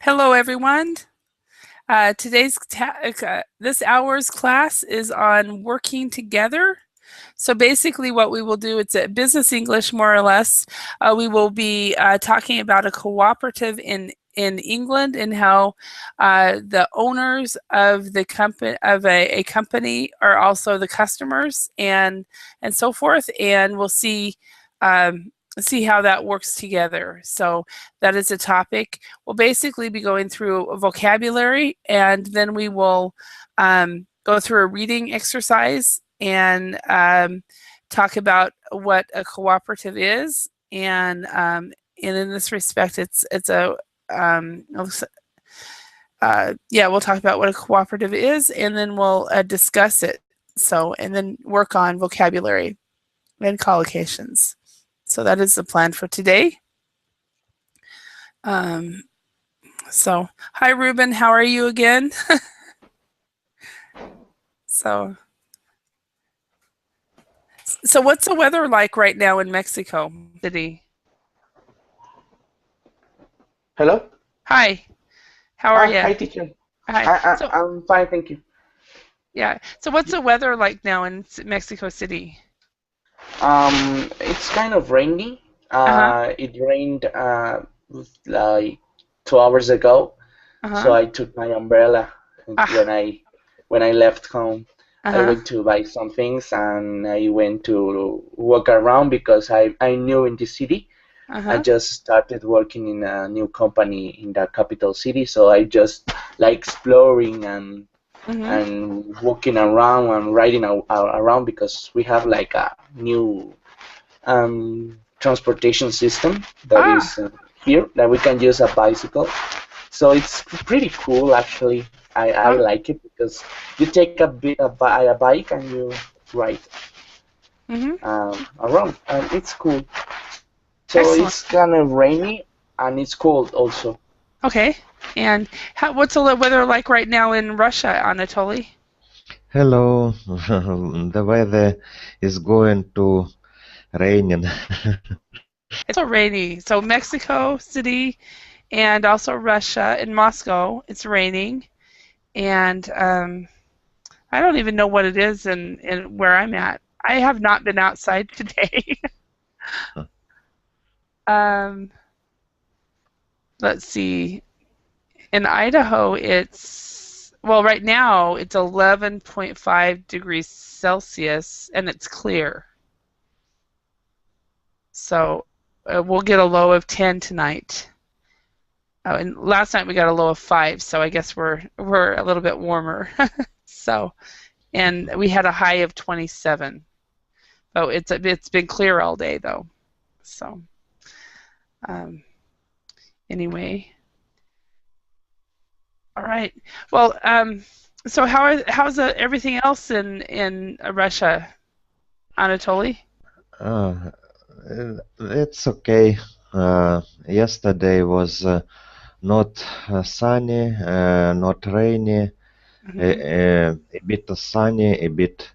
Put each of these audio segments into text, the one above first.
Hello, everyone. This hour's class is on working together. So basically, what we will do, it's a business English more or less. We will be talking about a cooperative in England and how the owners of the company of a company are also the customers and so forth. And we'll see how that works together. So that is a topic. We'll basically be going through a vocabulary, and then we will go through a reading exercise and talk about what a cooperative is. And in this respect, it's a yeah, we'll talk about what a cooperative is, and then we'll discuss it. So, and then work on vocabulary and collocations. So that is the plan for today. Um, so, hi Ruben, how are you again? so, so what's the weather like right now in Mexico City? Hello? Hi, how are you? Hi, teacher. Hi. So, I'm fine, thank you. yeah. So, what's the weather like now in Mexico City? It's kind of rainy. Uh huh. It rained like 2 hours ago, Uh so huh. I took my umbrella Ah. when I left home. Uh I huh. went to buy some things and I went to walk around because I knew in the city. Uh I huh. just started working in a new company in the capital city, so I just like exploring Mhm. and walking around and riding around because we have like a new transportation system that Ah. is here that we can use a bicycle. So it's pretty cool actually. I Ah. like it because you take a bike and you ride Mhm. around and it's cool. So Excellent. it's kind of rainy and it's cold also. Okay. And what's the weather like right now in Russia, Anatoly? Hello, the weather is going to raining. It's also rainy. So Mexico City and also Russia and Moscow, it's raining. And I don't even know what it is in where I'm at. I have not been outside today. um, let's see. In Idaho, it's well, right now it's 11.5 degrees Celsius and it's clear. So we'll get a low of 10 tonight. Oh, and last night we got a low of 5, so I guess we're a little bit warmer. so, and we had a high of 27. Oh, it's been clear all day though. So, um, anyway, all right. Well, so how's everything else in Russia, Anatoly? Uh, it's okay. Yesterday was not sunny, not rainy, Hmm. a bit sunny, a bit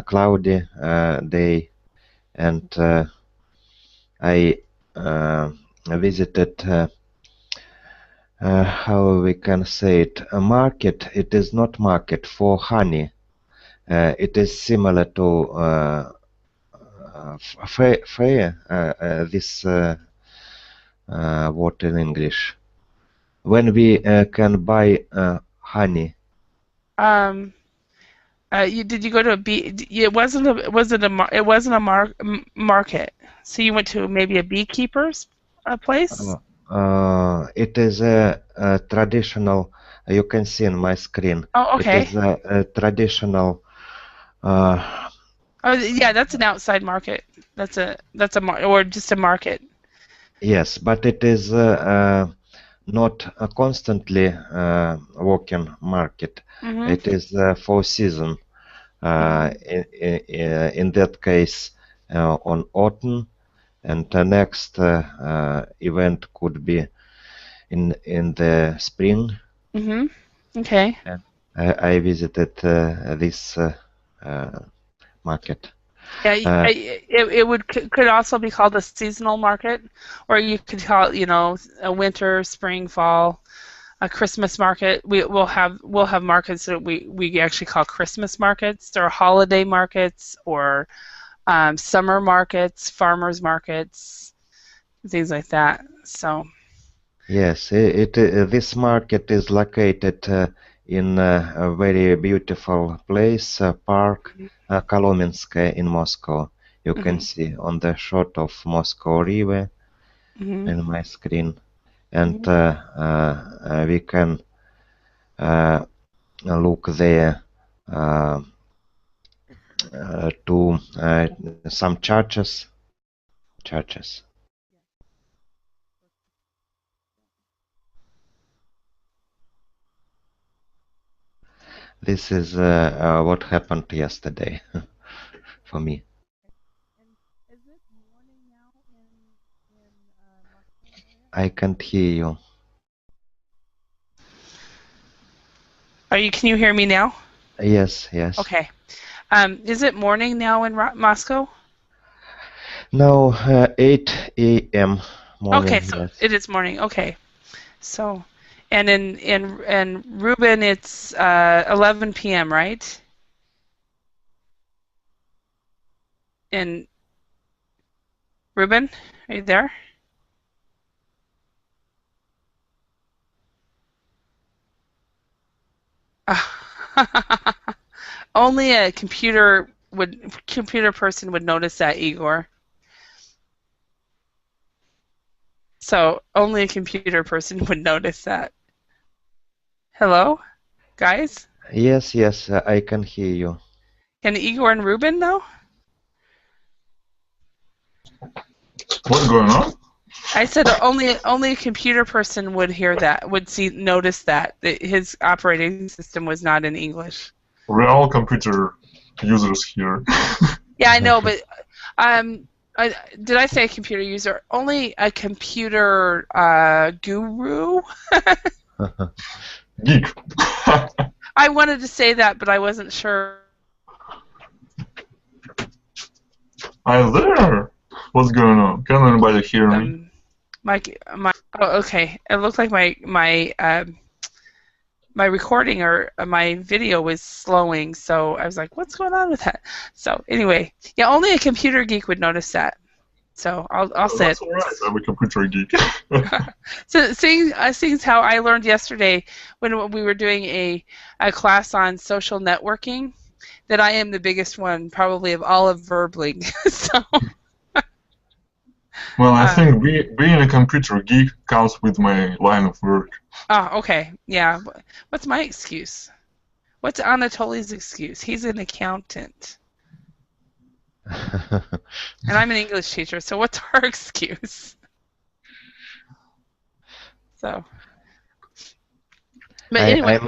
cloudy day, and I visited. How we can say it? A market. It is not market for honey. It is similar to fair. This word in English. When we can buy honey. Um, did you go to a bee? It wasn't a was it a it wasn't a market. So you went to maybe a beekeeper's place? It is a traditional. You can see in my screen. Oh, It okay. is a traditional. Uh, Oh, yeah, that's an outside market. That's or just a market. yes, but it is not a constantly working market. Mhm. It is for season. Mhm. In that case, on autumn, and the next event could be in the spring. Mhm. Okay. And I visited this uh, market. Yeah, Uh, it could also be called a seasonal market, or you could call it, a winter, spring, fall, a Christmas market. We'll have markets that we actually call Christmas markets, or holiday markets, or summer markets, farmers markets, things like that. So yes, this market is located in a very beautiful place, park, Kolomenskaya in Moscow. You can hmm see on the shot of Moscow River hmm in my screen, and hmm we can look there uh, to some churches. Churches. This is what happened yesterday for me. Is it morning now in Moscow area? I can't hear you. Can you hear me now? Yes, yes. Okay. Is it morning now in Moscow? Now 8 a.m. Okay, morning. so Yes. it is morning. Okay. So, and in Reuben, it's 11 p.m., right? In Reuben, are you there? Only a computer person would notice that, Igor. So only a computer person would notice that. Hello, guys? Yes, yes. I can hear you. Can Igor and Reuben know? What's going on? I said only a computer person would hear that, notice that his operating system was not in English. We're all computer users here. Yeah, I know, but did I say a computer user? Only a computer guru. Geek. I wanted to say that, but I wasn't sure. I'm there. What's going on? Can anybody hear me? Okay. It looked like my recording or my video was slowing, so I was like, what's going on with that? So anyway, yeah, only a computer geek would notice that. So I'll say That's it. all right. I'm a computer geek. So seeing how I learned yesterday when we were doing a class on social networking, that I am the biggest one probably of all of Verbling. So Well, I think being a computer geek comes with my line of work. okay, yeah. What's my excuse? What's Anatoly's excuse? He's an accountant. And I'm an English teacher, so what's our excuse? So, but anyway,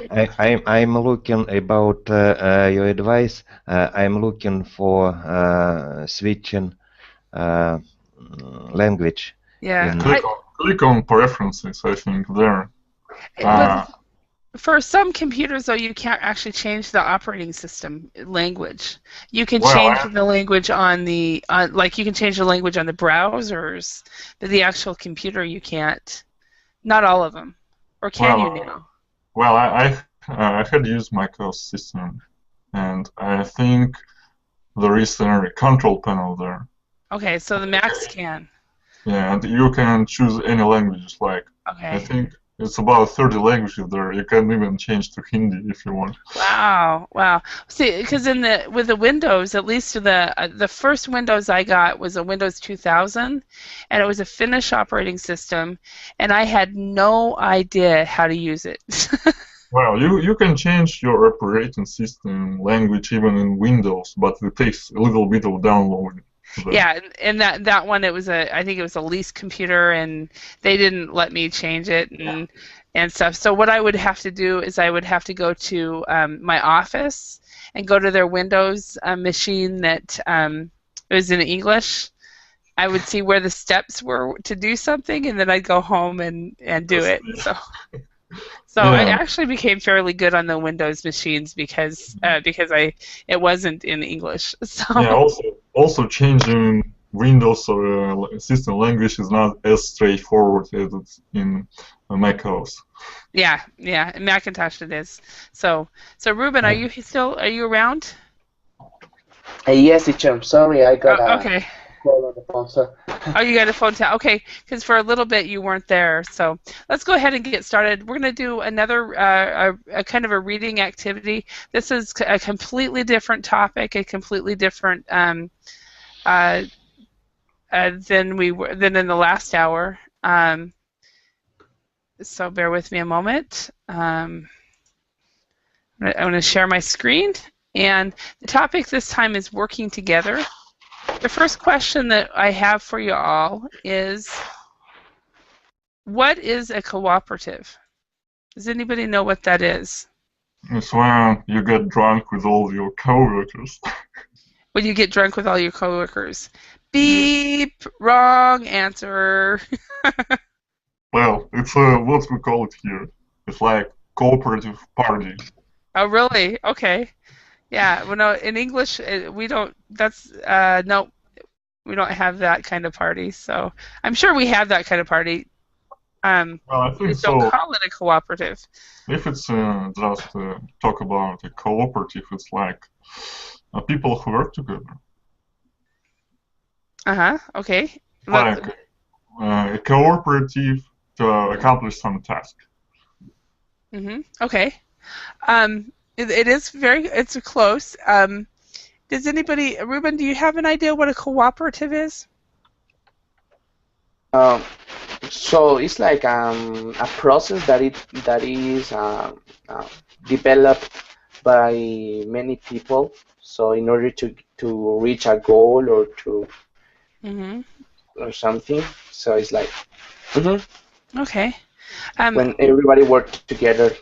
I'm looking about your advice. I'm looking for switching language. yeah. Click on preferences, I think, there. For some computers, though, you can't actually change the operating system language. You can Well, change the language on the like you can change the language on the browsers, but the actual computer you can't. Not all of them, or can you now? Well, I had used MacOS system, and I think there is a control panel there. Okay, so the Macs can. Yeah, and you can choose any languages. Like Okay. I think it's about 30 languages there. You can even change to Hindi if you want. Wow. See, because with the Windows, at least the first Windows I got was a Windows 2000, and it was a Finnish operating system, and I had no idea how to use it. Well, you can change your operating system language even in Windows, but it takes a little bit of downloading. Yeah, and that one, I think it was a leased computer, and they didn't let me change it and stuff. So what I would have to do is I would have to go to my office and go to their Windows machine that was in English. I would see where the steps were to do something, and then I'd go home and do it. So I actually became fairly good on the Windows machines because it wasn't in English. So. Yeah. also changing Windows system language is not as straightforward as it's in macOS. Yeah, yeah, in Macintosh it is. So Ruben, are you around? Yes, teacher. I'm sorry, I got a Okay. call on the phone. So. Oh, you got a phone tap. Okay, because for a little bit you weren't there. So let's go ahead and get started. We're going to do another a kind of a reading activity. This is a completely different topic, a completely different than in the last hour. So bear with me a moment. I'm going to share my screen, and the topic this time is working together. The first question that I have for you all is, what is a cooperative? Does anybody know what that is? It's when you get drunk with all your coworkers. When you get drunk with all your coworkers. Beep! Wrong answer. Well, it's what we call it here. It's like cooperative party. Oh, really? Okay. Yeah. Well, no, in English we don't. That's no. We don't have that kind of party. So I'm sure we have that kind of party. Well, I think we don't call it a cooperative. If it's just talk about a cooperative, it's like people who work together. Okay. Like a cooperative to accomplish some task. Okay. It is it's close. Does anybody, Ruben, do you have an idea what a cooperative is? So it's like a process that is developed by many people. So in order to reach a goal or to or something. So it's like okay. When everybody works together.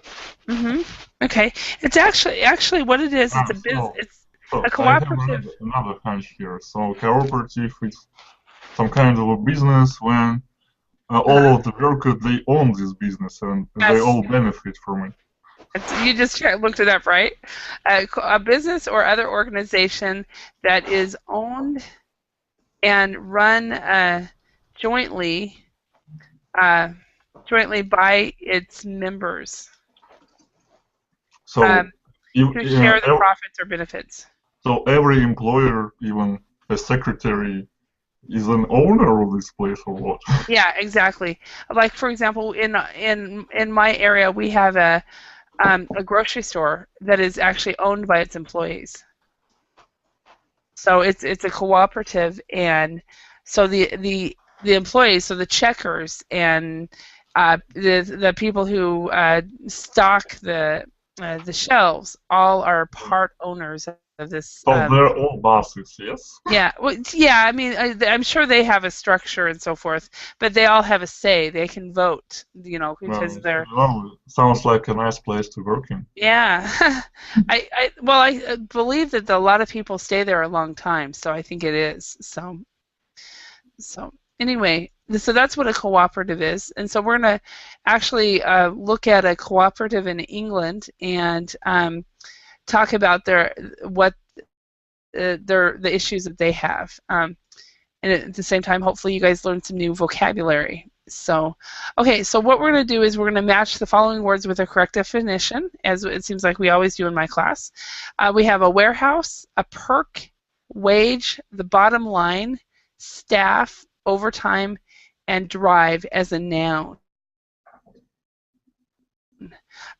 Okay. It's actually what it is. It's a business. It's a cooperative. I have another hunch here. So cooperative is some kind of a business when all of the workers, they own this business and they all benefit from it. You just looked it up, right? A business or other organization that is owned and run jointly by its members. So who share the profits or benefits. So every employer, even a secretary, is an owner of this place or what? Yeah, exactly. Like for example, in my area, we have a grocery store that is actually owned by its employees. So it's a cooperative, and so the employees, so the checkers and the people who stock the shelves, all are part owners of this. So they're all bosses, yes? Yeah, well, yeah. I mean, I'm sure they have a structure and so forth, but they all have a say. They can vote, because they're. Well, sounds like a nice place to work in. Yeah, I believe that a lot of people stay there a long time, so I think it is. So anyway, so that's what a cooperative is, and so we're going to actually look at a cooperative in England and talk about the issues that they have, and at the same time, hopefully, you guys learn some new vocabulary. So, okay, so what we're going to do is we're going to match the following words with a correct definition, as it seems like we always do in my class. We have a warehouse, a perk, wage, the bottom line, staff, overtime, and drive as a noun.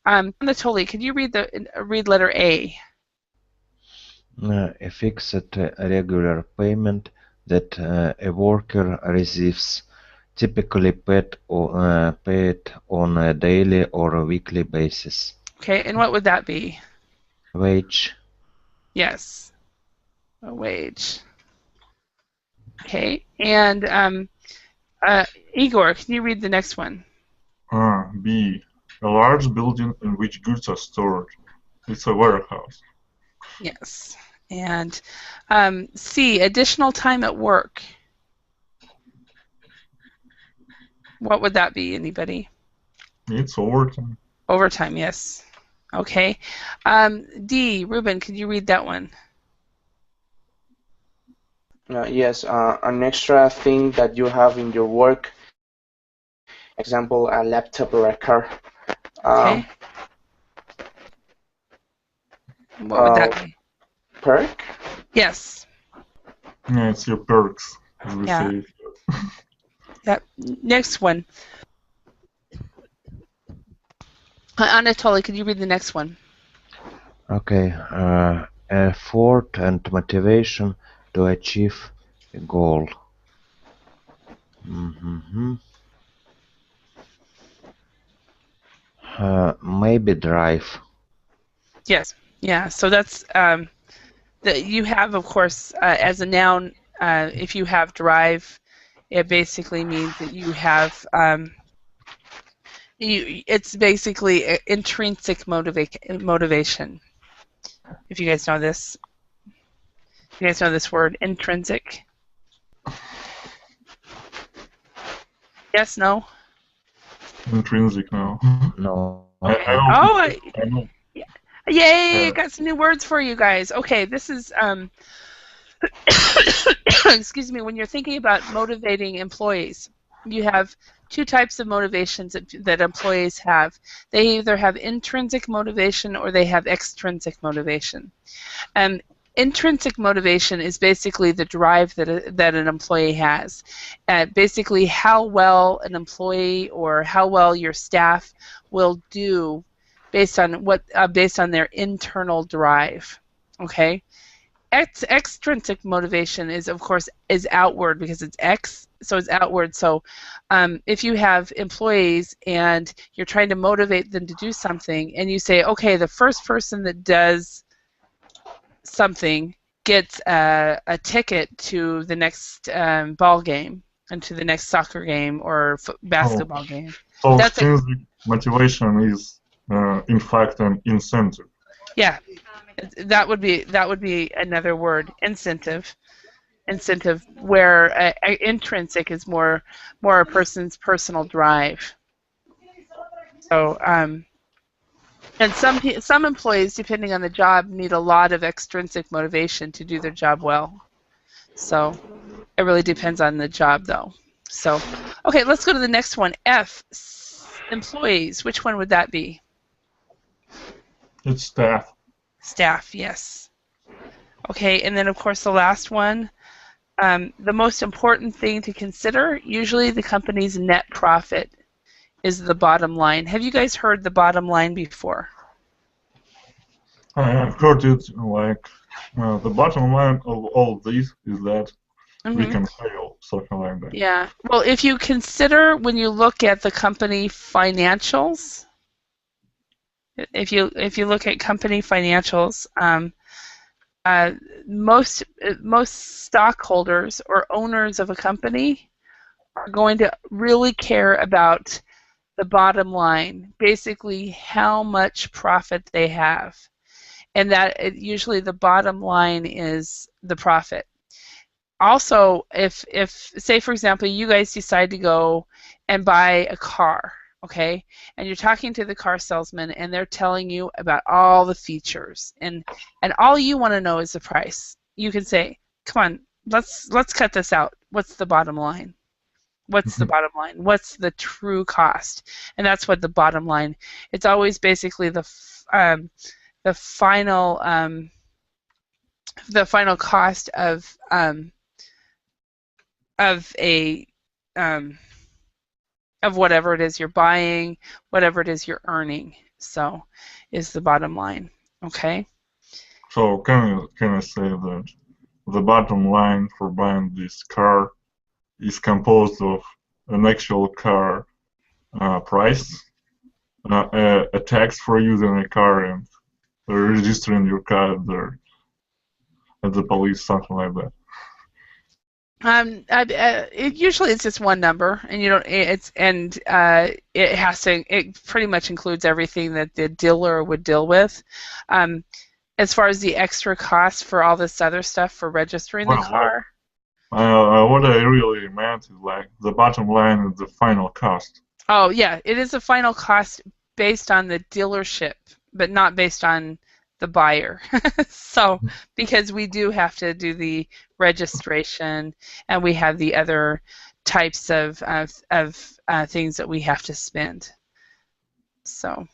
Anatoly, can you read letter A? A fixed regular payment that a worker receives, typically paid on a daily or a weekly basis. Okay, and what would that be? Wage. Yes, a wage. Okay, and Igor, can you read the next one? B. A large building in which goods are stored. It's a warehouse. Yes. And C. Additional time at work. What would that be, anybody? It's overtime. Overtime, yes. Okay. D. Ruben, could you read that one? Yes, an extra thing that you have in your work, example, a laptop or a car. Okay. What would that be? Perk? Yes. Yeah, it's your perks, as we Yeah. say. Yep. Next one. Anatoly, could you read the next one? Okay. Effort and motivation to achieve a goal. Maybe drive. Yes. Yeah. So that's that you have, of course, as a noun. If you have drive, it basically means that you have. It's basically intrinsic motivation. If you guys know this, you guys know this word, intrinsic. Yes. No. Intrinsic now. No. I know. Yay! I got some new words for you guys. Okay, this is excuse me. When you're thinking about motivating employees, you have two types of motivations that employees have. They either have intrinsic motivation or they have extrinsic motivation. And intrinsic motivation is basically the drive that an employee has. Basically, how well an employee or how well your staff will do based on their internal drive. Okay. Extrinsic motivation is, of course, is outward because it's X, so it's outward. So if you have employees and you're trying to motivate them to do something, and you say, okay, the first person that does something gets a ticket to the next ball game and to the next soccer game or basketball game. So That's extrinsic motivation is, in fact, an incentive. Yeah. That would be another word, incentive, where intrinsic is more a person's personal drive. So and some employees, depending on the job, need a lot of extrinsic motivation to do their job well. So it really depends on the job, though. So okay, let's go to the next one. F, employees. Which one would that be? It's staff. Staff, yes. Okay, and then of course the last one, the most important thing to consider, usually the company's net profit is the bottom line. Have you guys heard the bottom line before? I have heard it like the bottom line of all this is that we can fail, something like that. Yeah. Well, if you consider when you look at the company financials, if you look at company financials, most stockholders or owners of a company are going to really care about the bottom line, basically how much profit they have, and that usually the bottom line is the profit. Also, if say for example you guys decide to go and buy a car, okay, and you're talking to the car salesman and they're telling you about all the features and all you want to know is the price, you can say, come on, let's cut this out. What's the bottom line? What's the bottom line? What's the true cost? And that's what the bottom line. It's always basically the final cost of of whatever it is you're buying, whatever it is you're earning. So, is the bottom line. Okay. So can I say that the bottom line for buying this car is composed of an actual car price, a tax for using a car, and registering your car at the police, something like that. Usually it's just one number, and you don't. It pretty much includes everything that the dealer would deal with. As far as the extra cost for all this other stuff for registering the car. What I really meant is like the bottom line is the final cost. Oh yeah, it is a final cost based on the dealership, but not based on the buyer. So because we do have to do the registration, and we have the other types of things that we have to spend. So.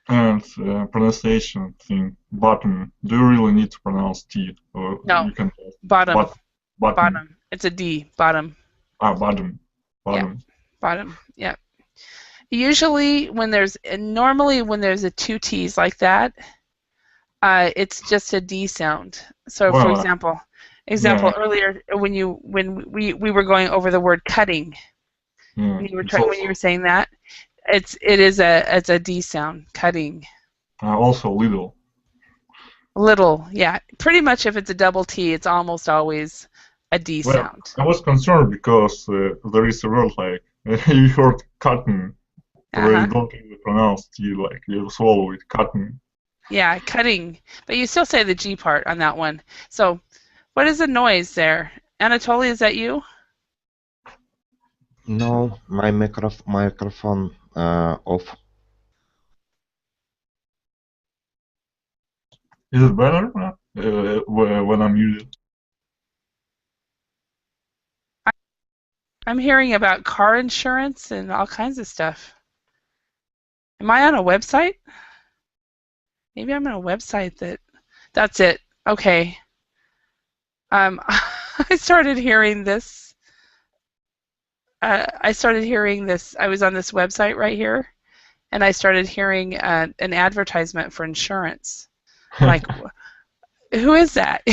And pronunciation thing, bottom. Do you really need to pronounce T? Or No. You can just Bottom. bottom. Bottom. It's a D. Bottom. Bottom. Bottom. Bottom. Yeah. Usually, normally when there's a two T's like that, it's just a D sound. So, for example, yeah. earlier when we were going over the word cutting, Yeah. when you were saying that, it's a D sound, cutting. Also little. Little, yeah. Pretty much if it's a double T, it's almost always a D sound. I was concerned because there is a word like you heard cotton, where you don't really pronounce T, like you swallow it, cotton. Yeah, cutting. But you still say the G part on that one. So, what is the noise there? Anatoly, is that you? No, my microphone off. Is it better when I'm muted? I'm hearing about car insurance and all kinds of stuff. Am I on a website? Maybe I'm on a website that's it. Okay. I started hearing this. I was on this website right here, and I started hearing an advertisement for insurance. Like, who is that?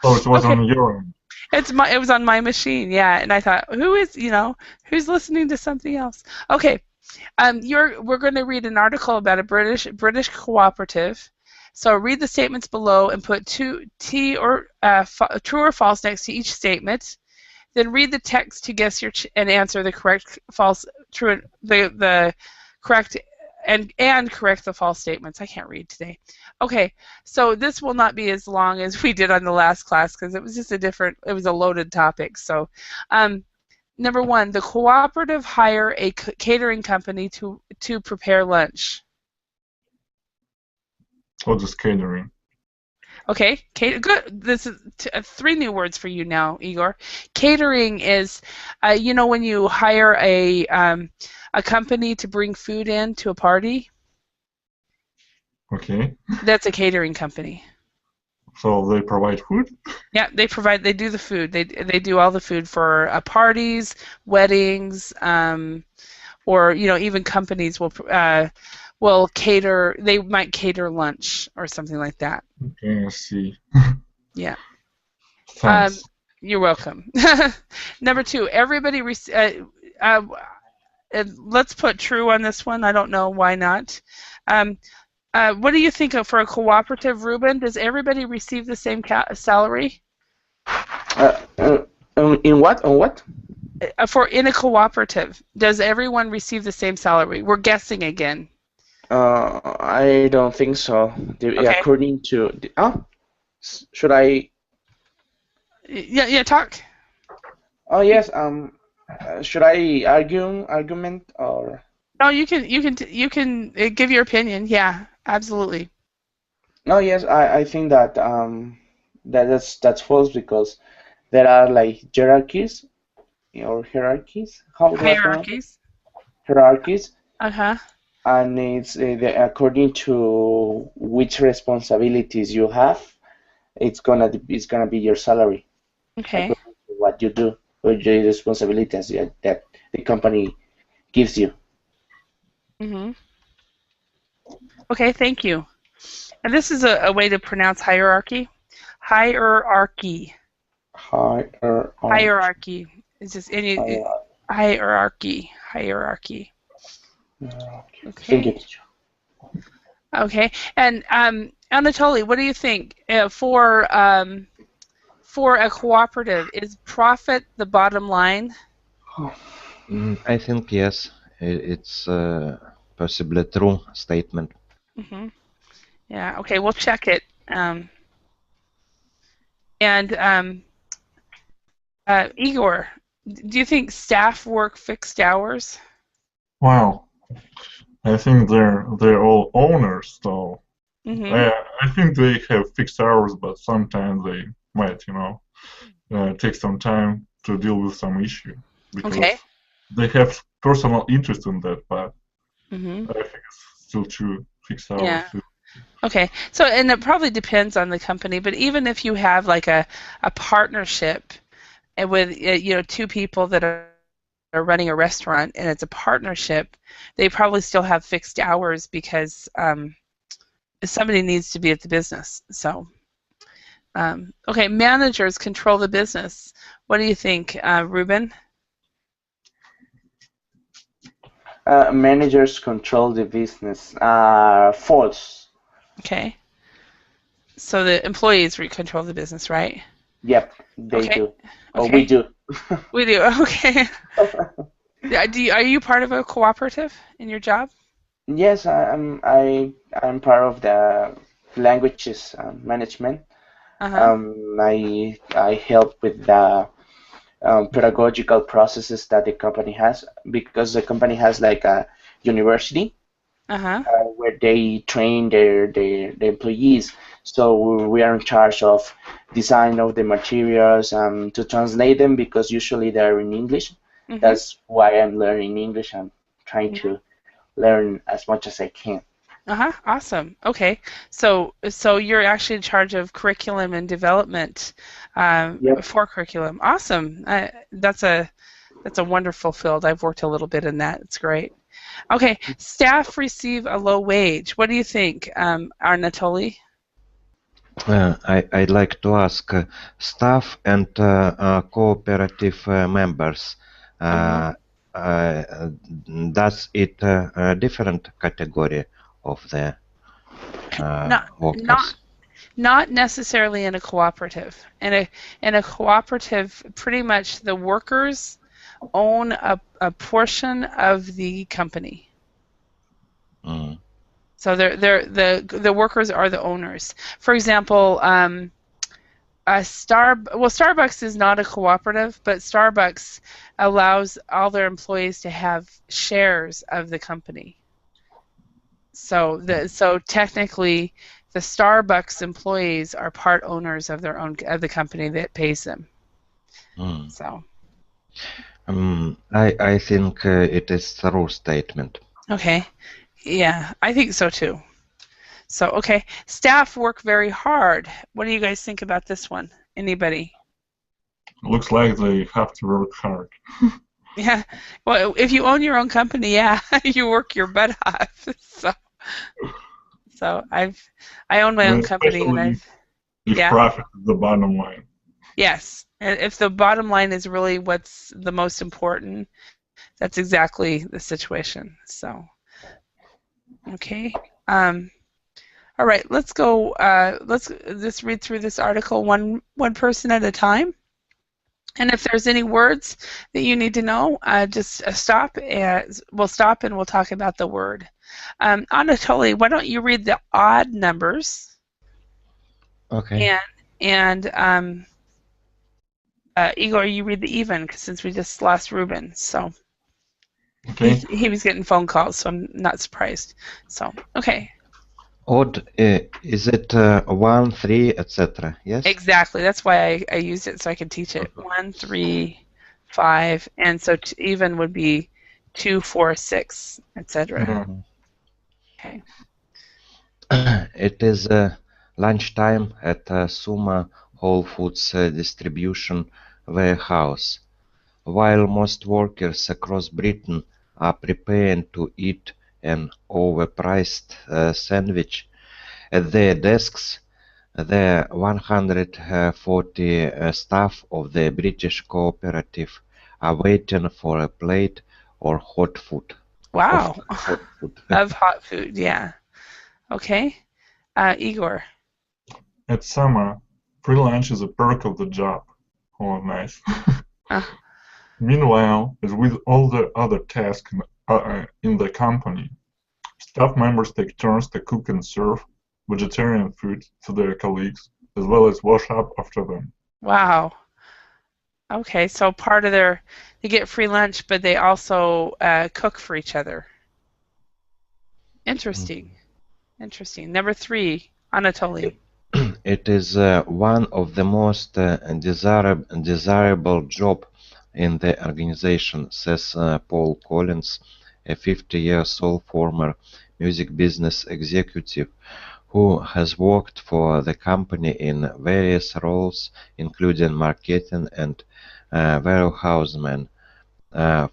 Oh, it was on your end. It was on my machine, yeah. And I thought, who's listening to something else? Okay. We're going to read an article about a British cooperative. So read the statements below and put true or false next to each statement. Then read the text to guess and answer the correct, false, true, the correct, and correct the false statements. I can't read today. Okay, so this will not be as long as we did on the last class because it was just it was a loaded topic. So, number one, the cooperative hire a catering company to prepare lunch. Or just catering. Okay, good. This is 3 new words for you now, Igor. Catering is, when you hire a company to bring food in to a party. Okay. That's a catering company. So they provide food? Yeah, they do the food. They do all the food for parties, weddings, or even companies will cater. They might cater lunch or something like that. Okay, I see. Yeah. Thanks. You're welcome. Number 2, everybody. Let's put true on this one. I don't know why not. What do you think for a cooperative, Ruben? Does everybody receive the same salary? In what? On what? In a cooperative, does everyone receive the same salary? We're guessing again. I don't think so. Okay. According to should I? Yeah. Talk. Oh yes. Should I argument or? No, you can give your opinion. Yeah, absolutely. No, yes, I think that that's false because there are like hierarchies or hierarchies. How do I pronounce it? Hierarchies. Uh-huh. And it's according to which responsibilities you have, it's gonna be your salary. Okay. According to what you do or your responsibilities that the company gives you. Mm-hmm. Okay, thank you. And this is a way to pronounce hierarchy. Hierarchy. Hierarchy. It's just hierarchy. Hierarchy. Okay. Okay. And Anatoly, what do you think for a cooperative? Is profit the bottom line? I think yes. It's possibly true statement. Mm-hmm. Yeah. Okay. We'll check it. Igor, do you think staff work fixed hours? Well, I think they're all owners, so Mm-hmm. I think they have fixed hours, but sometimes they might, take some time to deal with some issue because Okay. they have personal interest in that, but Mm-hmm. I think it's still true fixed hours. Yeah. Okay. So, and it probably depends on the company, but even if you have like a partnership and with two people that are running a restaurant and it's a partnership, they probably still have fixed hours because somebody needs to be at the business. So, okay, managers control the business. What do you think, Ruben? Managers control the business. False. Okay. So the employees control the business, right? Yep, they Okay. do. Or Okay. we do. We do. Okay. Are you part of a cooperative in your job? Yes, I'm part of the languages management. Uh-huh. I help with the pedagogical processes that the company has because the company has like a university Uh-huh. where they train their employees. So we are in charge of design of the materials to translate them because usually they're in English. Mm-hmm. That's why I'm learning English. I'm trying Mm-hmm. to learn as much as I can. Uh-huh. Awesome. Okay. So you're actually in charge of curriculum and development Yep. for curriculum. Awesome. That's a wonderful field. I've worked a little bit in that. It's great. Okay. Staff receive a low wage. What do you think, Anatoly? I'd like to ask staff and cooperative members. Uh-huh. Does it a different category of the Not workers? not necessarily in a cooperative. In a cooperative, pretty much the workers own a portion of the company. Mm. So the workers are the owners. For example, Starbucks is not a cooperative, but Starbucks allows all their employees to have shares of the company. So technically, the Starbucks employees are part owners of the company that pays them. Mm. So. I think it is a true statement. Okay. Yeah, I think so too. So, okay. Staff work very hard. What do you guys think about this one? Anybody? Looks like they have to work hard. Yeah. Well, if you own your own company, yeah, you work your butt off. So I own my own company and Especially if yeah. profit is the bottom line. Yes. And if the bottom line is really what's the most important, that's exactly the situation. So, okay. All right, let's go. Let's just read through this article one person at a time. And if there's any words that you need to know, just stop. We'll stop and we'll talk about the word. Anatoly, why don't you read the odd numbers? Okay. And Igor, you read the even, since we just lost Ruben. So Okay. he was getting phone calls, so I'm not surprised. So okay. Odd, is it 1, 3, etc.? Yes? Exactly. That's why I used it so I could teach it. 1, 3, 5, and so even would be 2, 4, 6, etc. Mm-hmm. Okay. It is lunchtime at Suma Whole Foods distribution warehouse. While most workers across Britain are preparing to eat an overpriced sandwich at their desks, the 140 staff of the British cooperative are waiting for a plate or hot food. Wow. Of hot food. Of hot food, yeah. Okay. Igor. At Summer, free lunch is a perk of the job. Oh, nice. Meanwhile, as with all the other tasks in the company, staff members take turns to cook and serve vegetarian food to their colleagues, as well as wash up after them. Wow. Okay, so part of they get free lunch, but they also cook for each other. Interesting. Interesting. Number 3, Anatoly. It is one of the most desirable job in the organization, says Paul Collins, a 50-year-old former music business executive who has worked for the company in various roles, including marketing and warehouseman,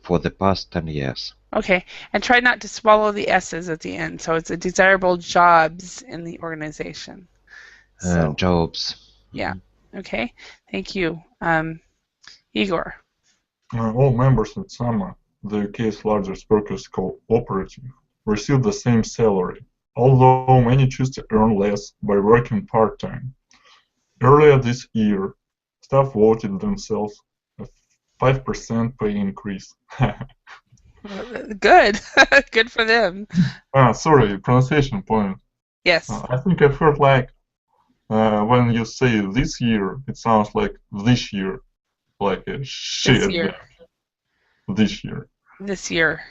for the past 10 years. Okay, and try not to swallow the S's at the end. So it's a desirable jobs in the organization. So, Jobs. yeah. Okay, thank you. Igor. All members at SAMA, the UK's largest workers' cooperative, receive the same salary, although many choose to earn less by working part-time. Earlier this year, staff voted themselves a 5% pay increase. Good. Good for them. Sorry, pronunciation point. Yes. I think I've heard like when you say this year, it sounds like this year, like a shit. This year. This year. This year.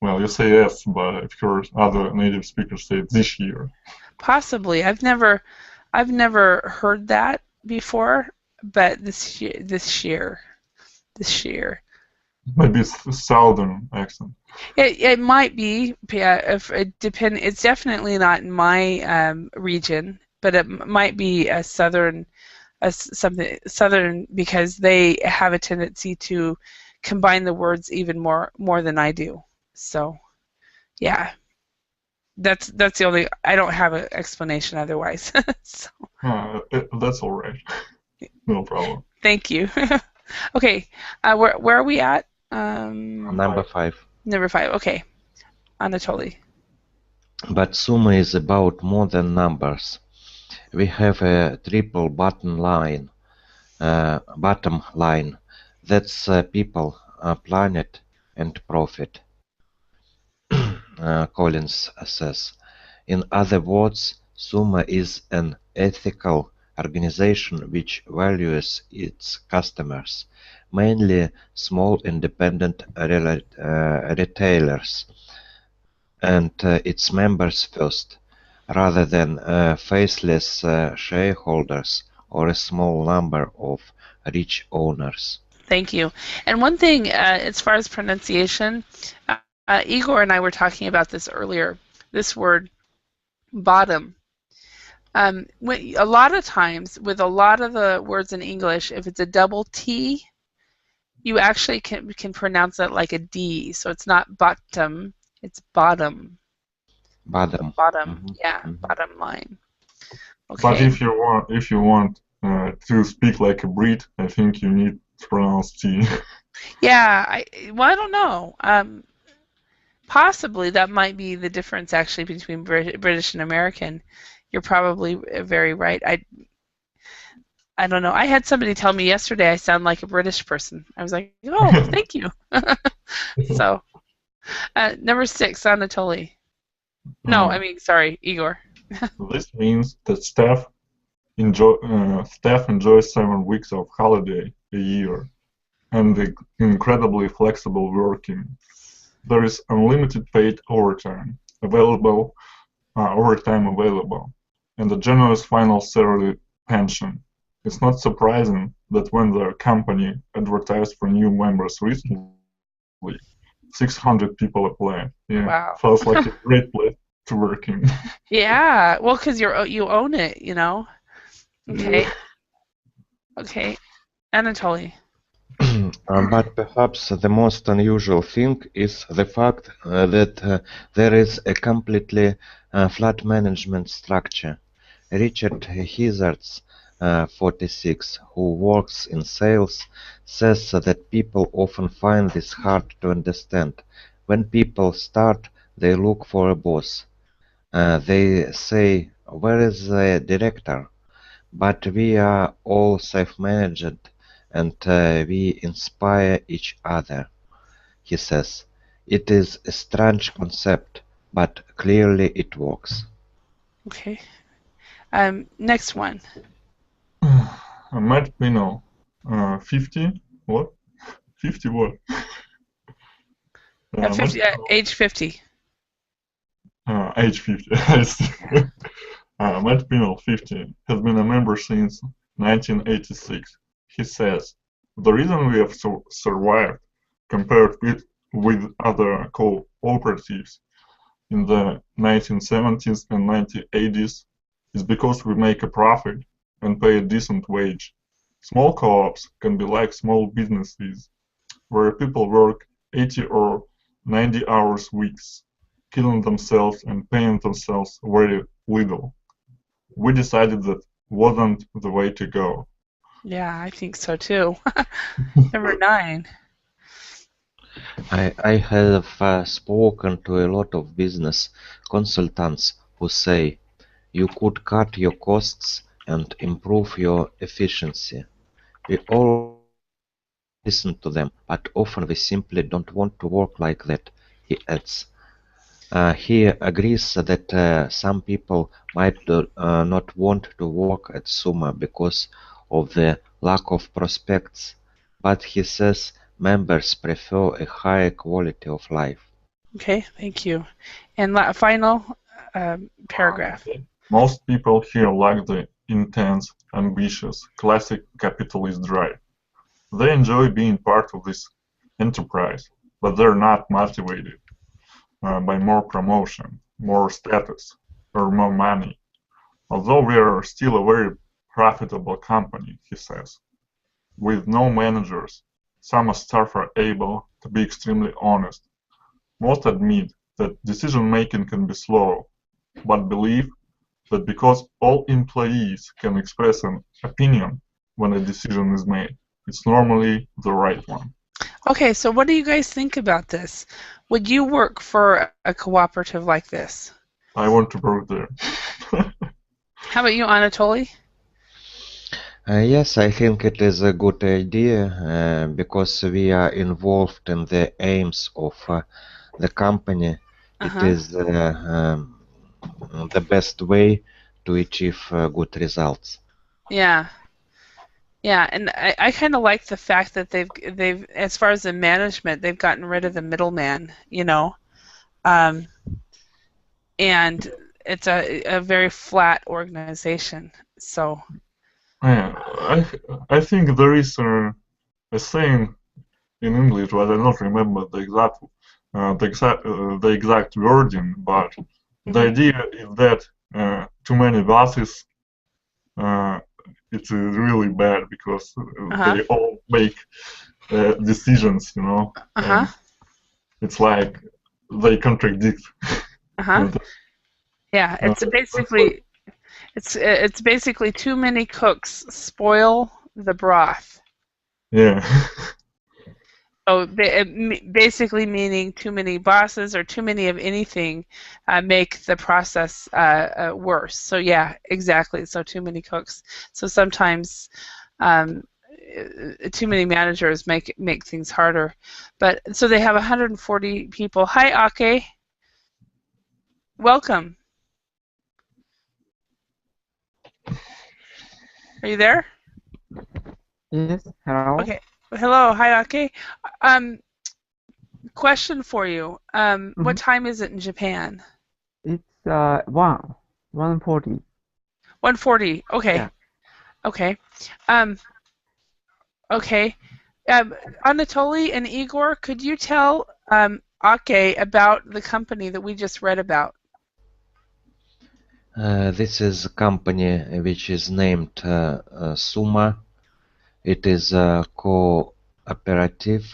Well, you say yes, but I've heard other native speakers say this year. Possibly. I've never heard that before, but this year. Maybe it's a southern accent. It might be. Yeah, if it depend. It's definitely not in my region, but it might be a southern, southern because they have a tendency to combine the words even more than I do. So, yeah, that's the only. I don't have an explanation otherwise. So. That's all right. No problem. Thank you. Okay, where are we at? Number 5. Number 5. Okay, Anatoly. But Sumo is about more than numbers. We have a triple bottom line. That's people, planet, and profit. Collins says. In other words, Sumo is an ethical organization which values its customers, mainly small independent retailers, and its members first, rather than faceless shareholders or a small number of rich owners. Thank you. And one thing, as far as pronunciation, Igor and I were talking about this earlier. This word, bottom. A lot of times, with a lot of the words in English, if it's a double T, you actually can pronounce it like a D. So it's not bottom, it's bottom. Bottom. Bottom, yeah, bottom line. Okay. But if you want to speak like a Brit, I think you need to pronounce T. Yeah, I don't know. Possibly that might be the difference actually between British and American. You're probably very right. I don't know. I had somebody tell me yesterday I sound like a British person. I was like, oh, thank you. So, number 6, Anatoly. No, I mean, sorry, Igor. This means that staff enjoys 7 weeks of holiday a year and the incredibly flexible working. There is unlimited paid overtime available, and a generous final salary pension. It's not surprising that when the company advertised for new members recently, 600 people applied. Yeah, wow. Feels like a great place to work in. Yeah, well, because you own it, you know. Okay. Yeah. Okay, Anatoly. But perhaps the most unusual thing is the fact that there is a completely flat management structure. Richard Hizards, 46, who works in sales, says that people often find this hard to understand. When people start, they look for a boss. They say, "Where is the director?" But we are all self-managed and we inspire each other, he says. It is a strange concept, but clearly it works. Okay. Next one. Matt Pino, 50, what? 50 what? 50, age 50. age 50. Matt Pinel, 50, has been a member since 1986. He says, the reason we have survived compared with other cooperatives in the 1970s and 1980s is because we make a profit and pay a decent wage. Small co-ops can be like small businesses where people work 80 or 90 hours weeks, killing themselves and paying themselves very little. We decided that wasn't the way to go. Yeah, I think so too. Number 9. I have spoken to a lot of business consultants who say you could cut your costs and improve your efficiency. We all listen to them, but often we simply don't want to work like that, he adds. He agrees that some people might not want to work at Summa because of the lack of prospects, but he says members prefer a higher quality of life. Okay, thank you. And final paragraph. Most people here lack the intense, ambitious, classic capitalist drive. They enjoy being part of this enterprise, but they're not motivated by more promotion, more status, or more money. Although we are still a very profitable company, he says. With no managers, some staff are able to be extremely honest. Most admit that decision-making can be slow, but believe that because all employees can express an opinion when a decision is made, it's normally the right one. Okay, so what do you guys think about this? Would you work for a cooperative like this? I want to work there. How about you, Anatoly? Yes, I think it is a good idea because we are involved in the aims of the company. It is the best way to achieve good results. Yeah. Yeah, and I kind of like the fact that they've as far as the management, they've gotten rid of the middleman, and it's a very flat organization. So. Yeah, I think there is a saying in English, but I don't remember the exact wording. But the idea is that too many bosses. It's really bad because they all make decisions, and it's like they contradict. Yeah, it's basically too many cooks spoil the broth. Yeah. So basically meaning too many bosses or too many of anything make the process worse. So yeah, exactly. So too many cooks. So sometimes too many managers make things harder. But so they have 140 people. Hi, Ake. Welcome. Are you there? Yes. Hello. Okay. Hello. Hi, Ake. Question for you. What time is it in Japan? It's 1:40. 1:40. Okay. Yeah. Okay. Okay. Anatoly and Igor, could you tell Ake about the company that we just read about? This is a company which is named Summa. It is a cooperative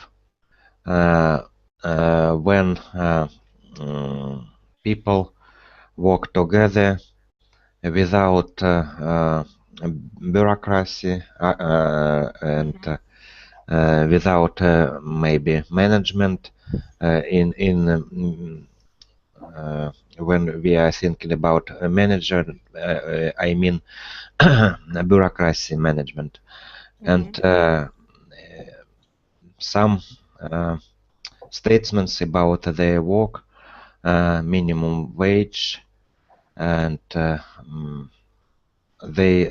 when people work together without bureaucracy and without maybe management when we are thinking about a manager, I mean bureaucracy management. And some statements about their work, minimum wage, and they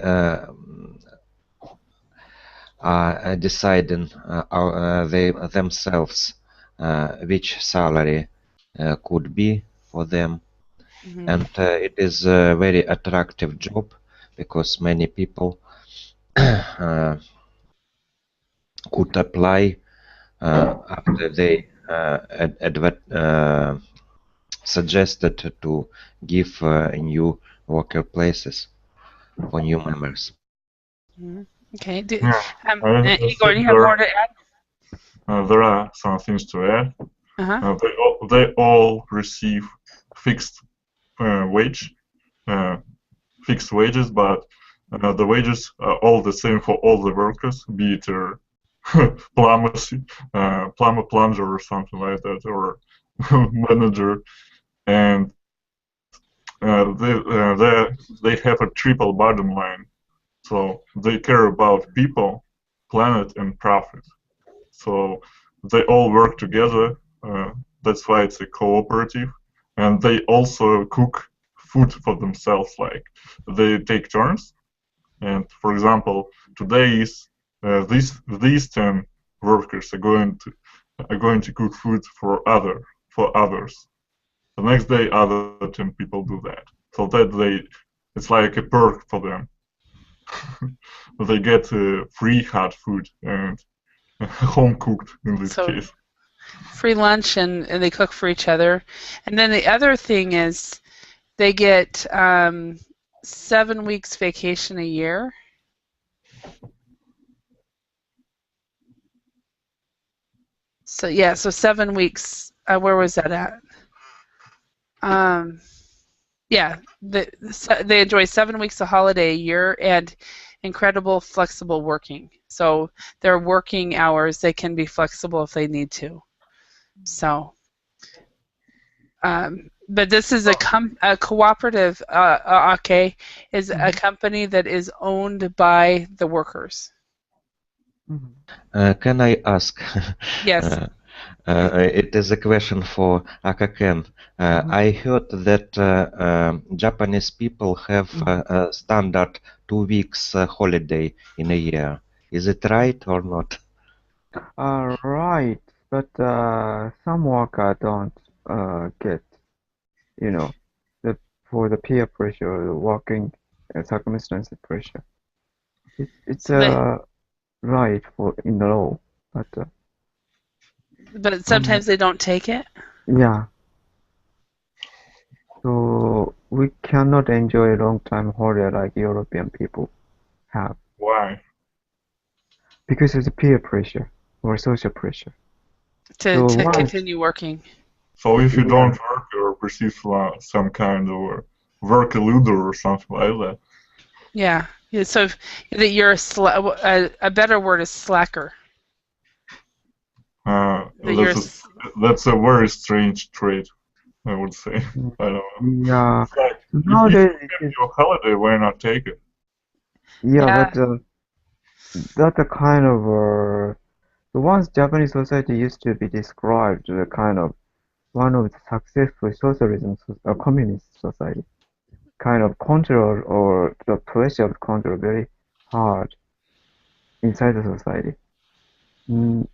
are deciding they themselves which salary could be for them, Mhm. and it is a very attractive job because many people could apply after they suggested to give new worker places for new members. Mhm. Okay. Yeah, I Igor, think you have more to add? there are some things to add. Uh-huh. They all receive fixed wage, fixed wages, but the wages are all the same for all the workers, be it plumbers, plumber, plunger, or something like that, or manager, and they have a triple bottom line. So they care about people, planet, and profit. So they all work together. That's why it's a cooperative, and they also cook food for themselves. Like they take turns, and for example, today is these 10 workers are going to cook food for others. The next day, other 10 people do that. So that it's like a perk for them. They get free hot food and home cooked in this So case. free lunch and they cook for each other. And then the other thing is they get 7 weeks vacation a year. So yeah, so 7 weeks. Where was that at? Yeah, they enjoy 7 weeks of holiday a year and incredible flexible working. So their working hours, they can be flexible if they need to. So, but this is a cooperative. Okay, is a company that is owned by the workers. Can I ask? Yes. It is a question for Akaken. I heard that Japanese people have a standard 2 weeks holiday in a year. Is it right or not? Right, but some worker don't get, you know, for the peer pressure, the working circumstance pressure. It's So they, right for in the law, but sometimes they don't take it. yeah. So we cannot enjoy a long time holiday like European people have Why? because of the peer pressure or social pressure. To So once, continue working. So if you yeah, don't work or receive some kind of work eludor or something like that, Yeah. So that you're a better word is slacker. That you're that's a very strange trait, I would say. I don't know. yeah. It's like So if nowadays you have your holiday, why not take it? yeah, Yeah. but that's a kind of the once Japanese society used to be described the kind of one of the successful socialism, communist society, kind of control or the pressure of control very hard inside the society. Mm,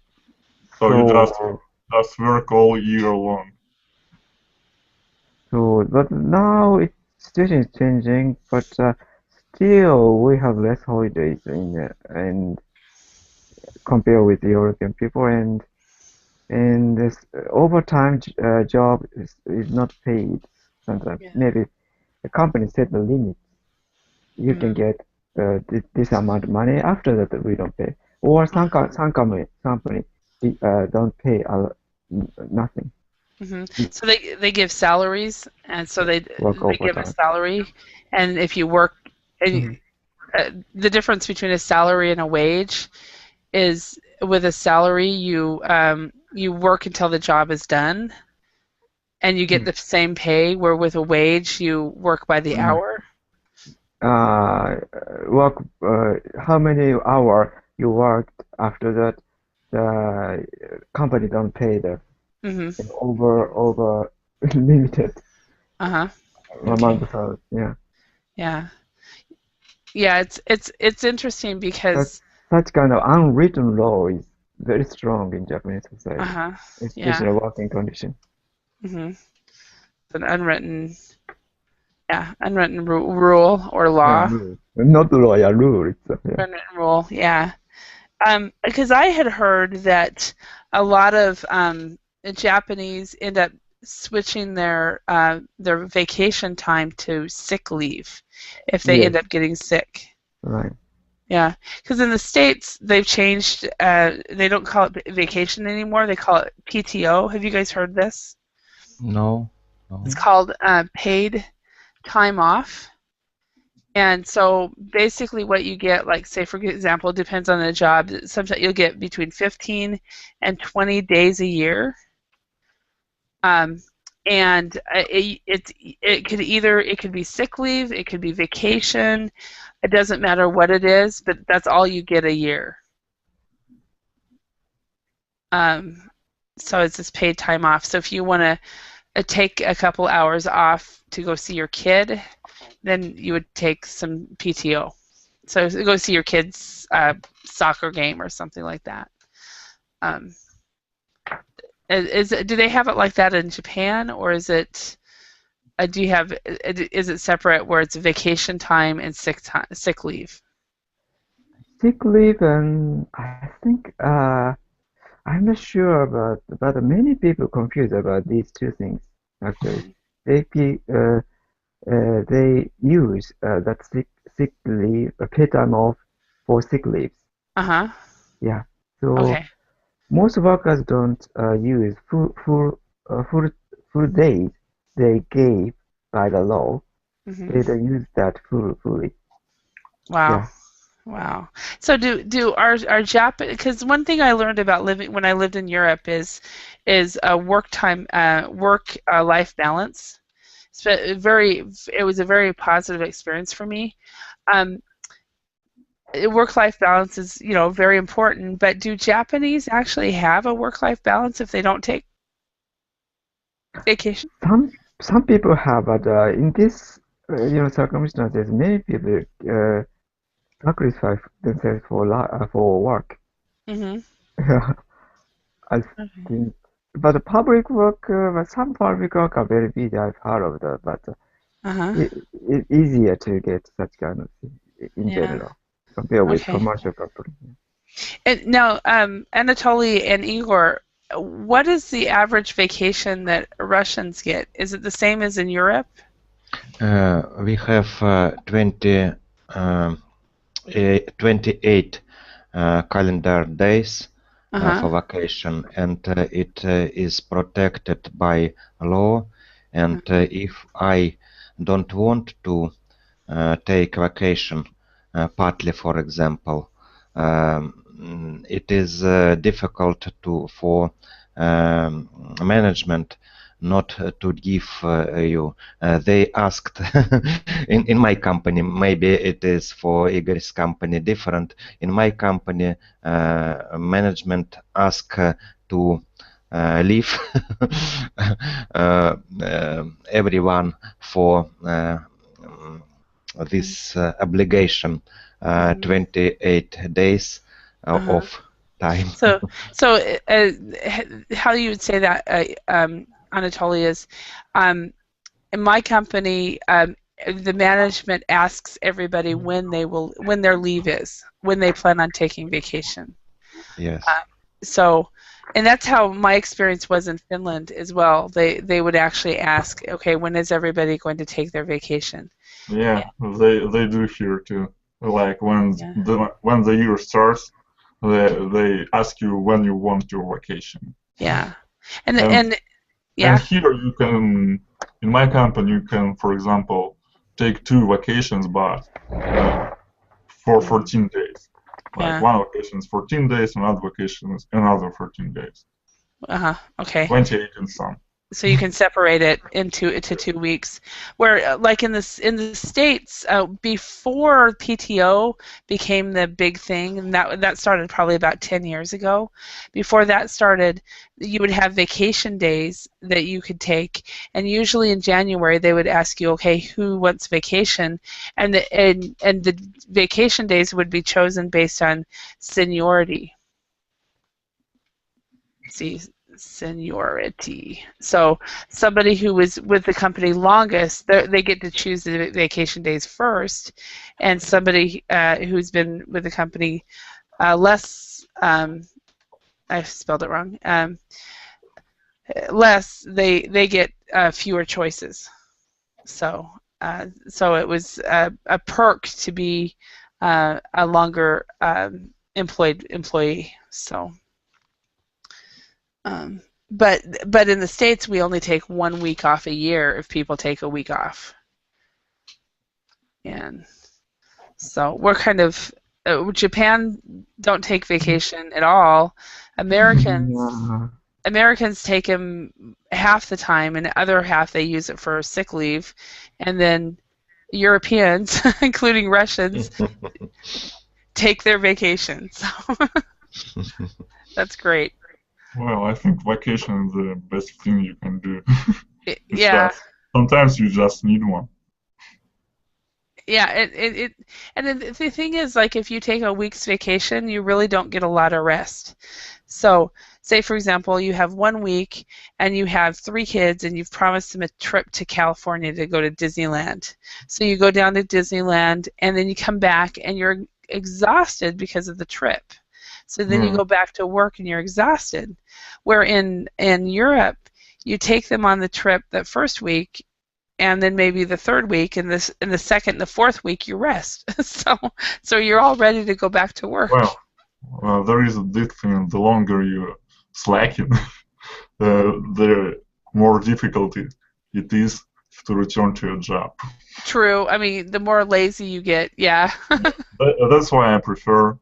So you so just work all year long. but now situation is changing, but still we have less holidays and compare with European people and this overtime job is not paid sometimes. Yeah. Maybe the company set the limit. You can get this amount of money. After that, we don't pay. Or some company don't pay nothing. So they give salaries, and so Work they give a overtime. salary, and if you work, and the difference between a salary and a wage is with a salary you work until the job is done, and you get the same pay. Where with a wage you work by the hour. Work how many hour you worked after that the company don't pay the over limited Okay. amount of hours. Yeah. Yeah, it's interesting because Such kind of unwritten law is very strong in Japanese society, yeah. especially working condition. an unwritten, unwritten rule or law. Rule. Not law, yeah, rule. It's, yeah. Unwritten rule, yeah. Because I had heard that a lot of Japanese end up switching their vacation time to sick leave if they Yes. end up getting sick. Right. Yeah, because in the States they've changed. They don't call it vacation anymore. They call it PTO. Have you guys heard this? No. No. It's called paid time off. And so basically what you get, like say for example, depends on the job, sometimes you'll get between 15 and 20 days a year. And it could be sick leave, it could be vacation, it doesn't matter what it is, but that's all you get a year. So it's this paid time off. So if you want to take a couple hours off to go see your kid, then you would take some PTO. So go see your kid's soccer game or something like that. Do they have it like that in Japan, or is it? Is it separate where it's vacation time and sick leave? Sick leave, and I think I'm not sure but many people confuse about these two things. Actually, they use that sick leave, paid time off for sick leaves. Yeah. So Okay. most workers don't use full days they gave by the law. They don't use that fully. Wow. Yeah. Wow. So do our Japanese, because one thing I learned about living when I lived in Europe is work life balance. It was a very positive experience for me. Work-life balance is, very important, but do Japanese actually have a work-life balance if they don't take vacation? Some people have, but in this circumstances, many people sacrifice themselves for work. I think, but the public work, some public work are very busy. I've heard of that, but it's easier to get such kind of thing in general compared with commercial company. And now, Anatoly and Igor, what is the average vacation that Russians get? Is it the same as in Europe? We have 28 calendar days for vacation, and it is protected by law. And if I don't want to take vacation, partly, for example, it is difficult for management not to give you. They asked in my company, maybe it is for Igor's company different. In my company, management asked to leave everyone for this obligation, 28 days of time. So how you would say that, Anatoly, is in my company, the management asks everybody when their leave is, when they plan on taking vacation. Yes. And that's how my experience was in Finland as well. They would actually ask, okay, when is everybody going to take their vacation? Yeah, they do here too. Like when the year starts, they ask you when you want your vacation. Yeah, And here you can, in my company, you can, for example, take 2 vacations, but for 14 days. Like one vacation is 14 days, another vacation is another 14 days. Okay. 28 and some. So you can separate it into 2 weeks. Where, like in the States, before PTO became the big thing, and that started probably about 10 years ago. Before that started, you would have vacation days that you could take, and usually in January they would ask you, okay, who wants vacation, and the vacation days would be chosen based on seniority. See. seniority. So somebody who was with the company longest, they get to choose the vacation days first, and somebody who's been with the company less, I spelled it wrong, less, they get fewer choices. So it was a perk to be a longer employee. So. But in the States, we only take 1 week off a year if people take a week off. And so we're kind of, Japan don't take vacation at all. Americans take them half the time, and the other half they use it for sick leave. And then Europeans, including Russians, take their vacation. So that's great. Well, I think vacation is the best thing you can do. Yeah. Sometimes you just need one. Yeah, and the thing is, like, if you take a week's vacation, you really don't get a lot of rest. So, say for example, you have 1 week and you have 3 kids and you've promised them a trip to California to go to Disneyland. So you go down to Disneyland and then you come back and you're exhausted because of the trip. So then you go back to work and you're exhausted. Where in Europe, you take them on the trip that first week, and then maybe the third week, and in the second and the fourth week you rest. so you're all ready to go back to work. Well, there is a big thing. The longer you slacken, the more difficult it is to return to your job. True. I mean, the more lazy you get, yeah. That's why I prefer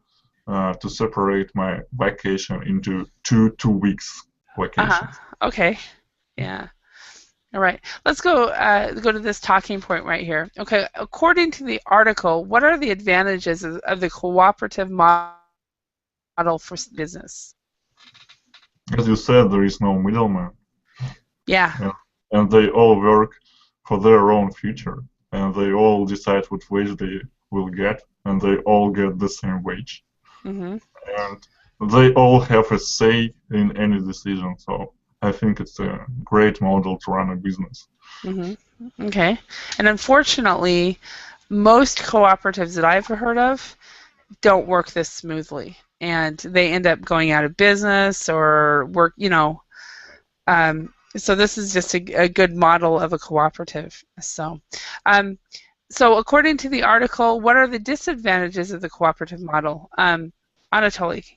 to separate my vacation into two weeks vacation. Okay. Yeah. All right. Let's go to this talking point right here. Okay. According to the article, what are the advantages of the cooperative model for business? As you said, there is no middleman. Yeah. And they all work for their own future, and they all decide what wage they will get, and they all get the same wage. Mm-hmm. And they all have a say in any decision, so I think it's a great model to run a business. Mm-hmm. Okay. And unfortunately, most cooperatives that I've heard of don't work this smoothly, and they end up going out of business or work, so this is just a good model of a cooperative. So according to the article, what are the disadvantages of the cooperative model? Anatoly.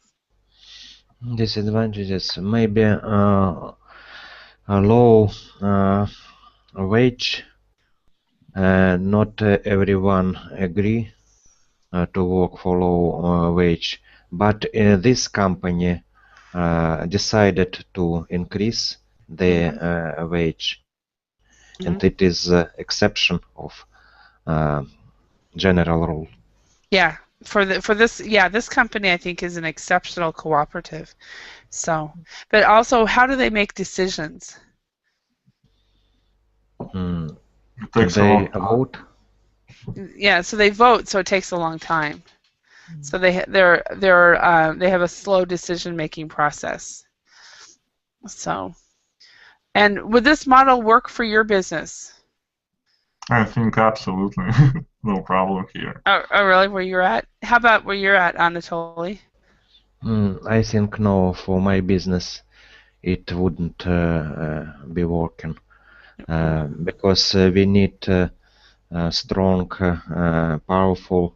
Disadvantages, maybe a low wage. Not everyone agree to work for low wage, but this company decided to increase the wage, and it is exception of general rule. Yeah. This company I think is an exceptional cooperative. So, but also, how do they make decisions? They vote. Yeah, so they vote, so it takes a long time. So they have a slow decision-making process. So, and would this model work for your business? I think absolutely. No problem here. Oh, really? Where you're at? How about where you're at, Anatoly? I think no, for my business it wouldn't be working because we need strong, powerful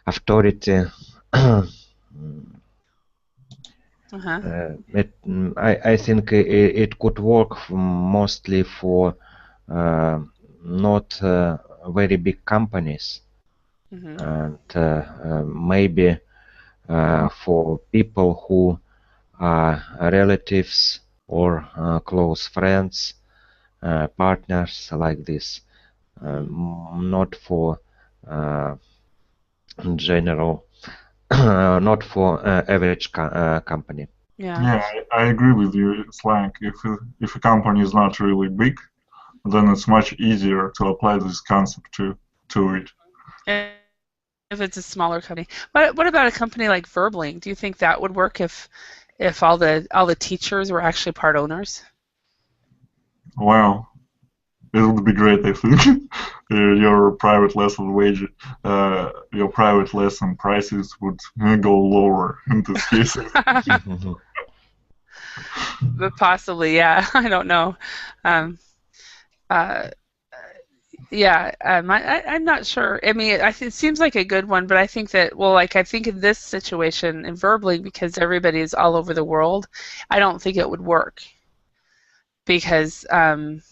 authority. I think it could work mostly for not very big companies, and maybe for people who are relatives or close friends, partners like this, not for general, not for average company. Yeah, I agree with you. It's like if a company is not really big, then it's much easier to apply this concept to it. If it's a smaller company. What about a company like Verbling? Do you think that would work if if all the teachers were actually part owners. Wow, it would be great, I think. Your private lesson wage, your private lesson prices would go lower in this case. But possibly, yeah. I don't know. Yeah, I'm not sure. I mean, it seems like a good one, but I think that, well, like I think in this situation, and verbally, because everybody is all over the world, I don't think it would work because of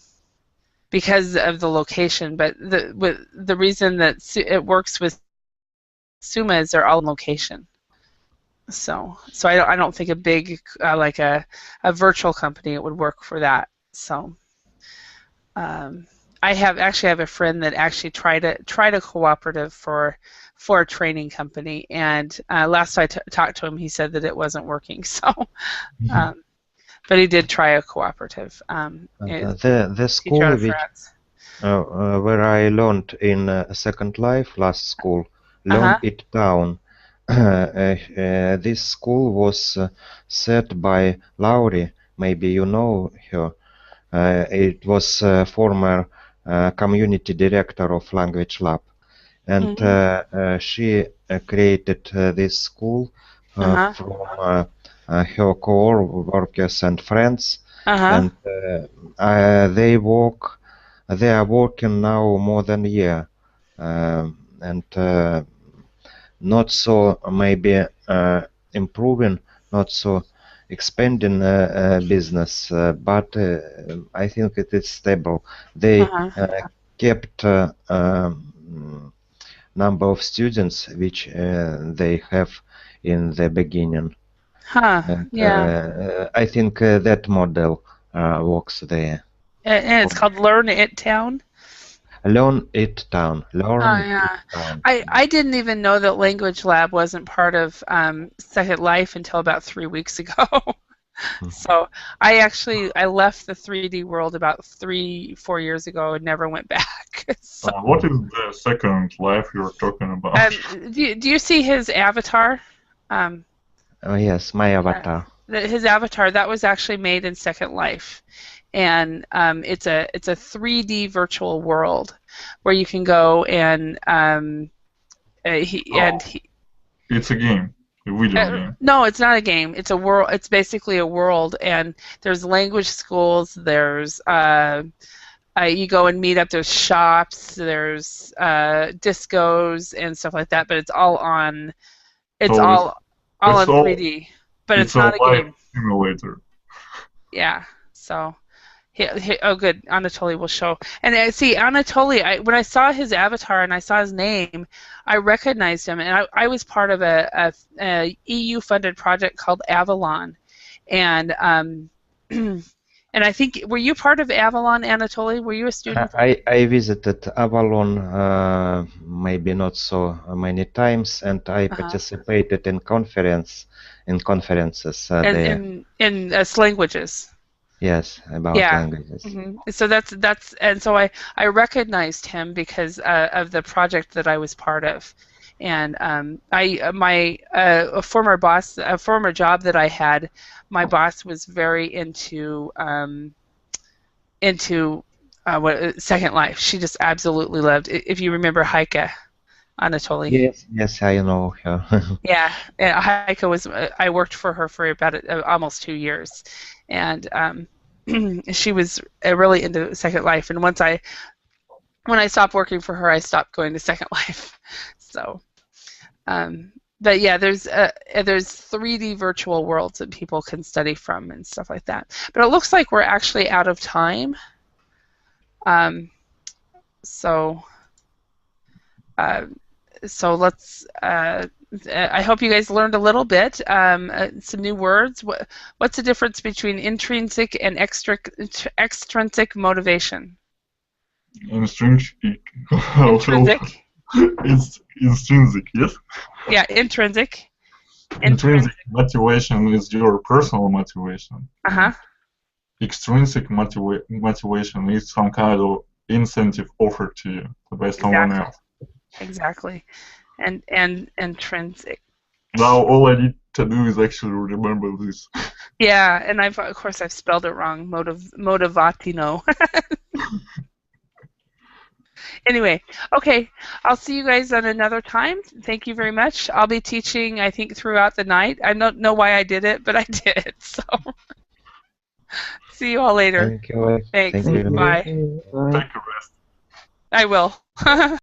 the location. But the reason that it works with Summa is they're all in location. So I don't think a big like a virtual company it would work for that. So. I have a friend that actually tried a cooperative for a training company, and last I talked to him, he said that it wasn't working. So, but he did try a cooperative. The school where I learned in Second Life last school, Learn It Town. This school was set by Lauri. Maybe you know her. It was former community director of Language Lab, and she created this school from her co-workers and friends, and they are working now more than a year, and not so maybe improving, not so expanding business, but I think it is stable. They kept number of students which they have in the beginning. And, I think that model works there. And it's called Learn It Town? Learn It Town. Learn It Town. I didn't even know that Language Lab wasn't part of Second Life until about 3 weeks ago. So I left the 3D world about 3-4 years ago and never went back. So, what is the Second Life you're talking about? Do you see his avatar? Oh yes, my avatar. His avatar, that was actually made in Second Life. And it's a 3D virtual world where you can go and it's a game, a video game. No, it's not a game. It's a world. It's basically a world, and there's language schools. There's you go and meet up. There's shops. There's discos and stuff like that. But it's all on. It's all in 3D. But it's not a game. Simulator. Yeah. So. Oh, good. Anatoly will show. And see, Anatoly, when I saw his avatar and I saw his name, I recognized him. And I was part of a EU-funded project called Avalon. And and I think, were you part of Avalon, Anatoly? Were you a student? I visited Avalon maybe not so many times, and I participated in conferences there. In languages. Yes, about languages. So that's and so I recognized him because of the project that I was part of, and a former job that I had, my boss was very into Second Life. She just absolutely loved it. If you remember Heike, Anatoly. Yes, I know her. Yeah, Heike was. I worked for her for about almost 2 years. And she was really into Second Life. And when I stopped working for her, I stopped going to Second Life. So, but yeah, there's 3D virtual worlds that people can study from and stuff like that. But it looks like we're actually out of time. So let's. I hope you guys learned a little bit, some new words. What's the difference between intrinsic and extrinsic motivation? Intrinsic. It's intrinsic, yes? Yeah, intrinsic. Intrinsic motivation is your personal motivation. Extrinsic motivation is some kind of incentive offered to you by someone else. Exactly. And intrinsic. Now all I need to do is actually remember this. Yeah, and of course I've spelled it wrong. Motivatino. Anyway, okay. I'll see you guys on another time. Thank you very much. I'll be teaching, I think, throughout the night. I don't know why I did it, but I did. So, see you all later. Thank you. Thanks. Thank you. Bye. Bye. Take a rest. I will.